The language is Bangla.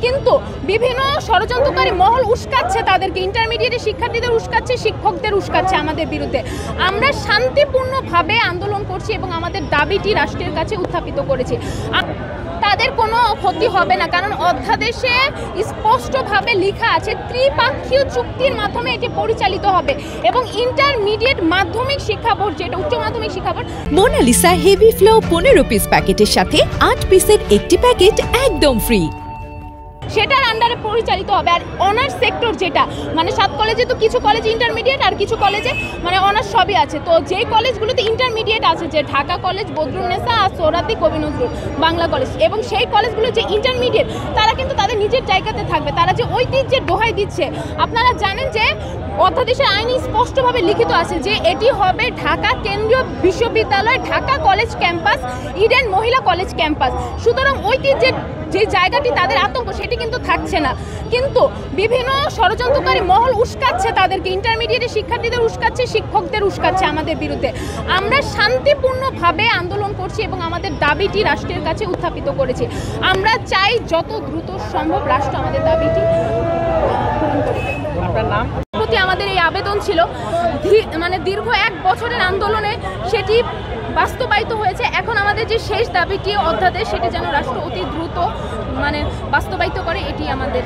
কিন্তু বিভিন্ন ষড়যন্ত্রকারী মহল উস্কাচ্ছে তাদেরকে, ইন্টারমিডিয়েটের শিক্ষার্থীদের উস্কাচ্ছে, শিক্ষকদের উস্কাচ্ছে আমাদের বিরুদ্ধে। আমরা শান্তিপূর্ণভাবে আন্দোলন করছি এবং আমাদের দাবিটি রাষ্ট্রের কাছে উত্থাপিত করেছি। তাদের কোনো ক্ষতি হবে না, কারণ অধ্যাদেশে স্পষ্টভাবে লেখা আছে ত্রিপক্ষীয় চুক্তির মাধ্যমে এটি পরিচালিত হবে এবং ইন্টারমিডিয়েট মাধ্যমিক শিক্ষা বোর্ড, যেটা উচ্চ মাধ্যমিক শিক্ষা board, Monalisa heavy flow 15 piece প্যাকেটের সাথে 8 পিসের একটি প্যাকেট একদম ফ্রি, সেটার আন্ডারে পরিচালিত হবে। আর অনার্স সেক্টর যেটা, মানে 7 কলেজে তো কিছু কলেজে ইন্টারমিডিয়েট আর কিছু কলেজে মানে অনার্স সবই আছে। তো যেই কলেজগুলোতে ইন্টারমিডিয়েট আছে, যে ঢাকা কলেজ, বদরুন্নেসা আর সোহরাওয়ার্দী কবি নজরুল বাংলা কলেজ, এবং সেই কলেজগুলো যে ইন্টারমিডিয়েট, তারা কিন্তু তাদের নিজের জায়গাতে থাকবে। তারা যে ঐতিহ্যের দোহাই দিচ্ছে, আপনারা জানেন যে অধ্যাদেশের আইনে স্পষ্টভাবে লিখিত আছে যে এটি হবে ঢাকা কেন্দ্রীয় বিশ্ববিদ্যালয়, ঢাকা কলেজ ক্যাম্পাস, ইডেন মহিলা কলেজ ক্যাম্পাস। সুতরাং ঐতিহ্যের যে জায়গাটি তাদের আতঙ্ক, সেটি কিন্তু থাকছে না। কিন্তু বিভিন্ন ষড়যন্ত্রকারী মহল উস্কাচ্ছে তাদেরকে, ইন্টারমিডিয়েটের শিক্ষার্থীদের উস্কাচ্ছে, শিক্ষকদের উস্কাচ্ছে আমাদের বিরুদ্ধে। আমরা শান্তিপূর্ণভাবে আন্দোলন করছি এবং আমাদের দাবিটি রাষ্ট্রের কাছে উত্থাপিত করেছি। আমরা চাই যত দ্রুত সম্ভব রাষ্ট্র আমাদের দাবিটি পূরণ করবে। আপনার নাম? আমাদের এই আবেদন ছিল, মানে দীর্ঘ 1 বছরের আন্দোলনে সেটি বাস্তবায়িত হয়েছে। এখন আমাদের যে শেষ দাবিটি অধ্যাদেশ, সেটি যেন রাষ্ট্র অতি দ্রুত মানে বাস্তবায়িত করে, এটি আমাদের।